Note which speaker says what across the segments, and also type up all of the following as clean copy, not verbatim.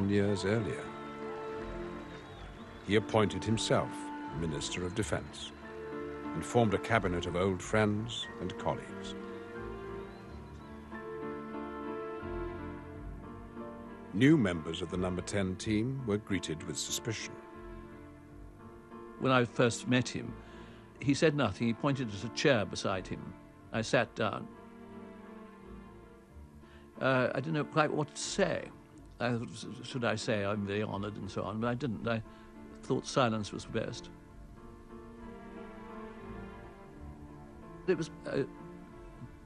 Speaker 1: 7 years earlier. He appointed himself Minister of Defence and formed a cabinet of old friends and colleagues. New members of the No. 10 team were greeted with suspicion.
Speaker 2: When I first met him, he said nothing. He pointed at a chair beside him. I sat down. I didn't know quite what to say. Should I say I'm very honoured and so on, but I didn't. I thought silence was best. It was a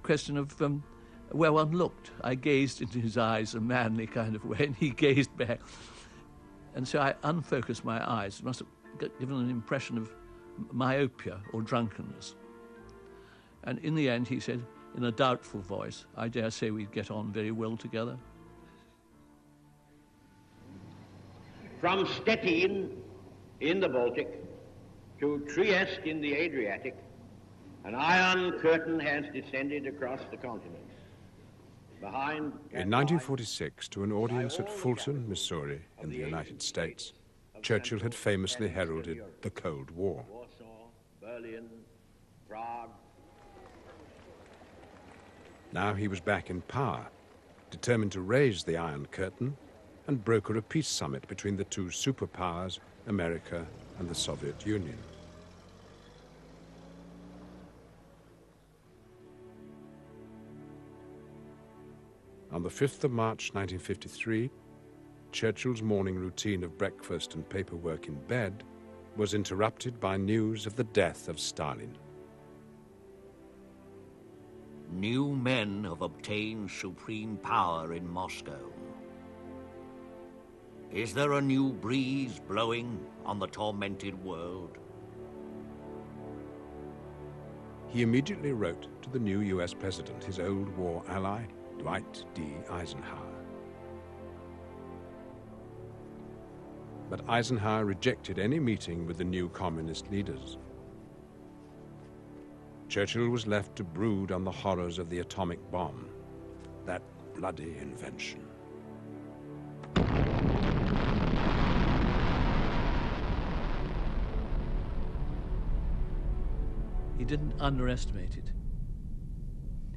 Speaker 2: question of where one looked. I gazed into his eyes a manly kind of way, and he gazed back. And so I unfocused my eyes. It must have given an impression of myopia or drunkenness. And in the end, he said, in a doubtful voice, I dare say we'd get on very well together.
Speaker 3: From Stettin in the Baltic to Trieste in the Adriatic, an iron curtain has descended across the continent.
Speaker 1: In 1946, to an audience at Fulton, Missouri, in the United States, Churchill had famously heralded the Cold War.
Speaker 3: Warsaw, Berlin, Prague.
Speaker 1: Now he was back in power, determined to raise the Iron Curtain and broker a peace summit between the two superpowers, America and the Soviet Union. On the 5th of March 1953, Churchill's morning routine of breakfast and paperwork in bed was interrupted by news of the death of Stalin.
Speaker 4: New men have obtained supreme power in Moscow. Is there a new breeze blowing on the tormented world?
Speaker 1: He immediately wrote to the new US president, his old war ally, Dwight D. Eisenhower. But Eisenhower rejected any meeting with the new communist leaders. Churchill was left to brood on the horrors of the atomic bomb, that bloody invention.
Speaker 2: He didn't underestimate it.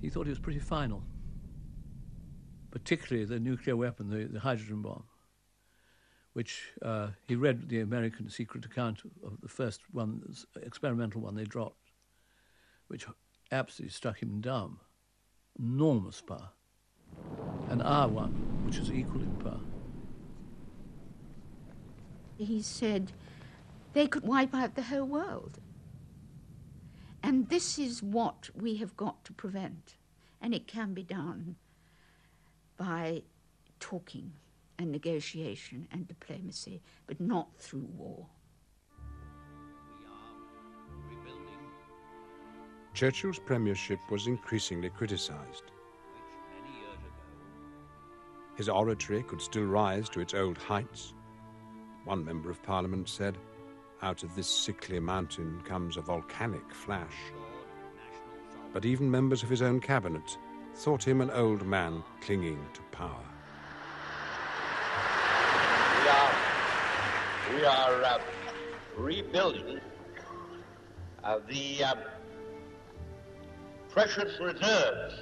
Speaker 2: He thought it was pretty final, particularly the nuclear weapon, the hydrogen bomb, which he read the American secret account of the first one, experimental one they dropped, which absolutely struck him dumb. Enormous power. And our one, which was equal in power.
Speaker 5: He said they could wipe out the whole world. And this is what we have got to prevent. And it can be done by talking and negotiation and diplomacy, but not through war.
Speaker 1: Churchill's premiership was increasingly criticized. His oratory could still rise to its old heights. One member of Parliament said, "Out of this sickly mountain comes a volcanic flash." But even members of his own cabinet thought him an old man clinging to power.
Speaker 3: We are rebuilding the precious reserves.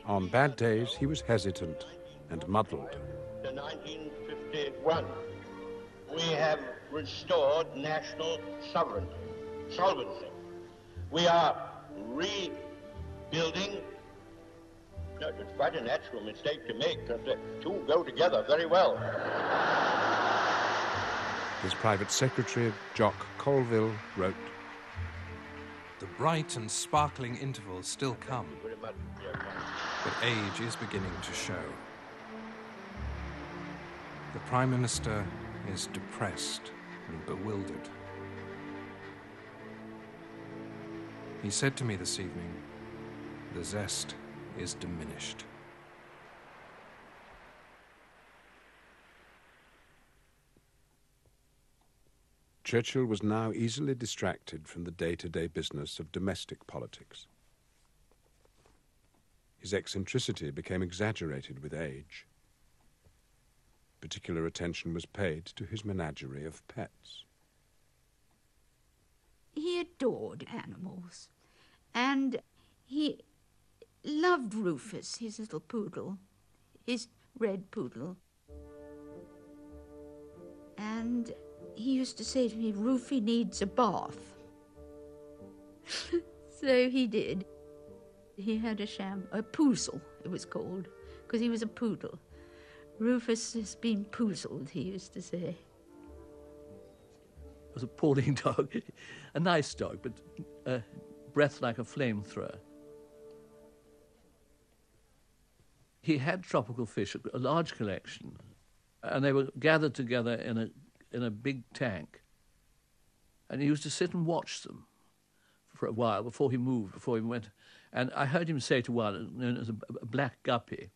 Speaker 1: On bad days, he was hesitant and muddled.
Speaker 3: In 1951, we have restored national solvency. We are rebuilding. No, it's quite a natural mistake to make, because the two go together very well.
Speaker 1: His private secretary, Jock Colville, wrote,
Speaker 6: "The bright and sparkling intervals still come, but age is beginning to show. The Prime Minister is depressed and bewildered. He said to me this evening, the zest is diminished."
Speaker 1: Churchill was now easily distracted from the day-to-day business of domestic politics. His eccentricity became exaggerated with age. particular attention was paid to his menagerie of pets.
Speaker 5: He adored animals, and he loved Rufus, his little poodle, his red poodle. And he used to say to me, "Rufy needs a bath." So he did. He had a poozle, it was called, because he was a poodle. "Rufus has been poozled," he used to say.
Speaker 2: It was a appalling dog, a nice dog, but breath like a flamethrower. He had tropical fish, a large collection, and they were gathered together in a big tank. And he used to sit and watch them for a while before he moved, before he went. And I heard him say to one, known as a black guppy,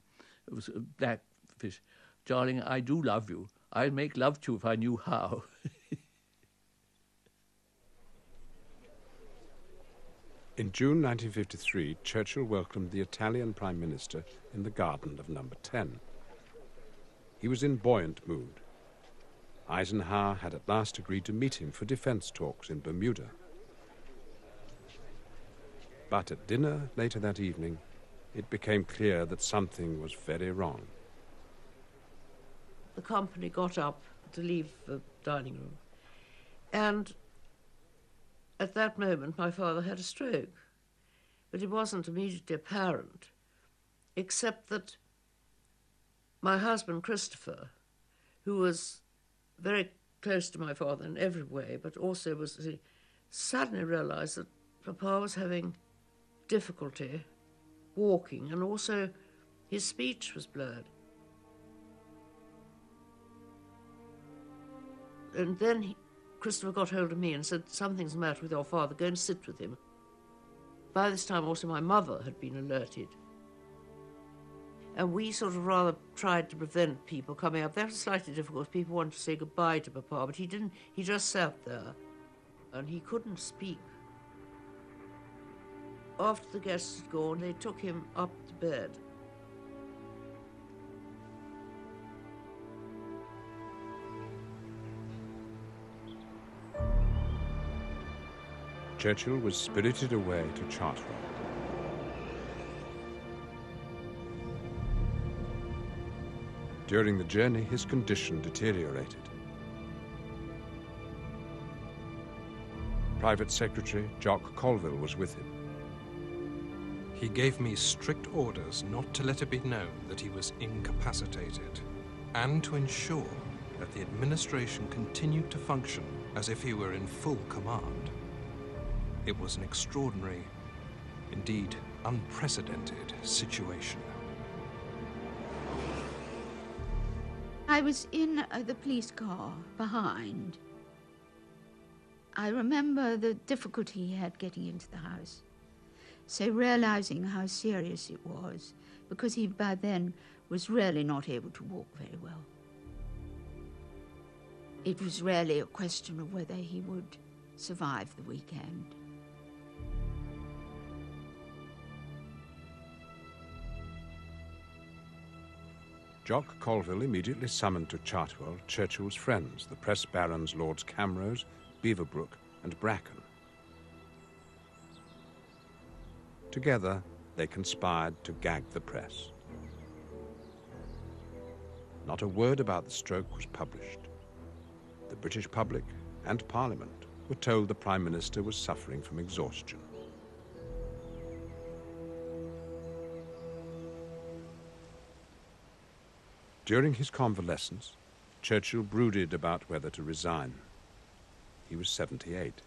Speaker 2: it was a black fish, "Darling, I do love you. I'd make love to you if I knew how."
Speaker 1: In June 1953, Churchill welcomed the Italian Prime Minister in the garden of Number 10. He was in buoyant mood. Eisenhower had at last agreed to meet him for defense talks in Bermuda. But at dinner later that evening, it became clear that something was very wrong.
Speaker 7: The company got up to leave the dining room, and at that moment my father had a stroke, but it wasn't immediately apparent, except that my husband Christopher, who was very close to my father in every way, but also he suddenly realised that Papa was having difficulty walking, and also his speech was blurred. And then Christopher got hold of me and said, "Something's the matter with your father, go and sit with him." By this time also my mother had been alerted. And we sort of rather tried to prevent people coming up. That was slightly difficult. People wanted to say goodbye to Papa, but he didn't. He just sat there, and he couldn't speak. After the guests had gone, they took him up to bed.
Speaker 1: Churchill was spirited away to Chartwell. During the journey, his condition deteriorated. Private Secretary Jock Colville was with him.
Speaker 6: He gave me strict orders not to let it be known that he was incapacitated, and to ensure that the administration continued to function as if he were in full command. It was an extraordinary, indeed unprecedented situation.
Speaker 5: I was in the police car behind. I remember the difficulty he had getting into the house. So realizing how serious it was, because he by then was really not able to walk very well. It was really a question of whether he would survive the weekend.
Speaker 1: Jock Colville immediately summoned to Chartwell Churchill's friends, the press barons Lords Camrose, Beaverbrook and Bracken. Together, they conspired to gag the press. Not a word about the stroke was published. The British public and Parliament were told the Prime Minister was suffering from exhaustion. During his convalescence, Churchill brooded about whether to resign. He was 78.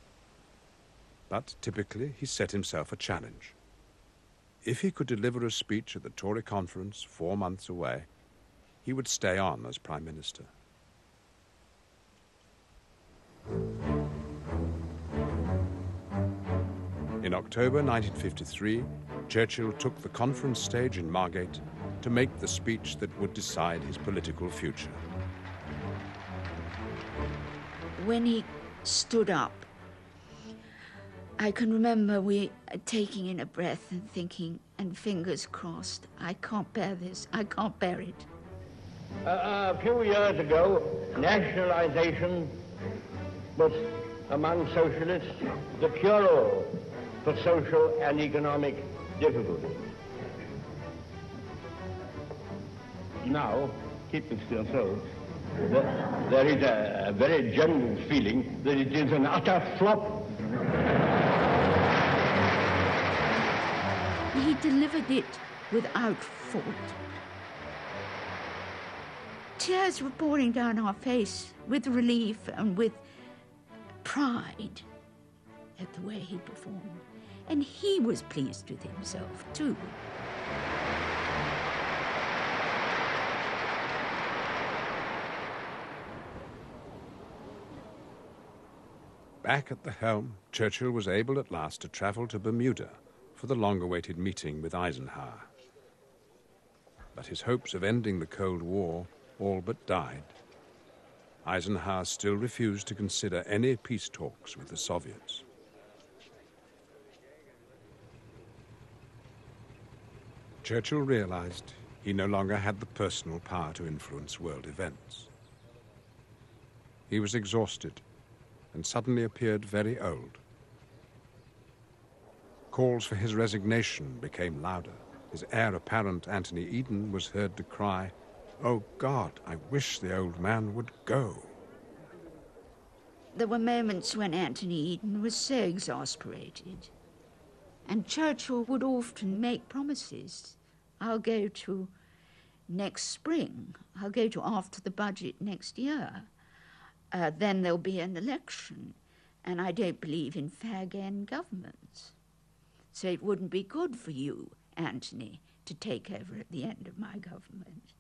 Speaker 1: But typically, he set himself a challenge. If he could deliver a speech at the Tory conference 4 months away, he would stay on as Prime Minister. In October 1953, Churchill took the conference stage in Margate to make the speech that would decide his political future.
Speaker 5: When he stood up, I can remember we taking in a breath and thinking, and fingers crossed, I can't bear this, I can't bear it.
Speaker 3: A few years ago, nationalization was, among socialists, the cure-all for social and economic difficulties. Now, keep this to yourselves, there is a very general feeling that it is an utter flop.
Speaker 5: He delivered it without fault. Tears were pouring down our face with relief and with pride at the way he performed. And he was pleased with himself, too.
Speaker 1: Back at the helm, Churchill was able at last to travel to Bermuda for the long-awaited meeting with Eisenhower. But his hopes of ending the Cold War all but died. Eisenhower still refused to consider any peace talks with the Soviets. Churchill realized he no longer had the personal power to influence world events. He was exhausted and suddenly appeared very old. Calls for his resignation became louder. His heir apparent, Anthony Eden, was heard to cry, "Oh God, I wish the old man would go."
Speaker 5: There were moments when Anthony Eden was so exasperated. And Churchill would often make promises. I'll go to next spring. I'll go to after the budget next year. Then there'll be an election. And I don't believe in fag-end governments. So it wouldn't be good for you, Anthony, to take over at the end of my government.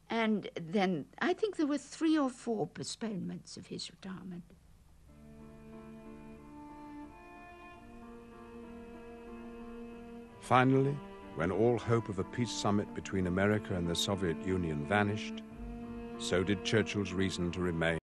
Speaker 5: And then I think there were 3 or 4 postponements of his retirement.
Speaker 1: Finally, when all hope of a peace summit between America and the Soviet Union vanished, so did Churchill's reason to remain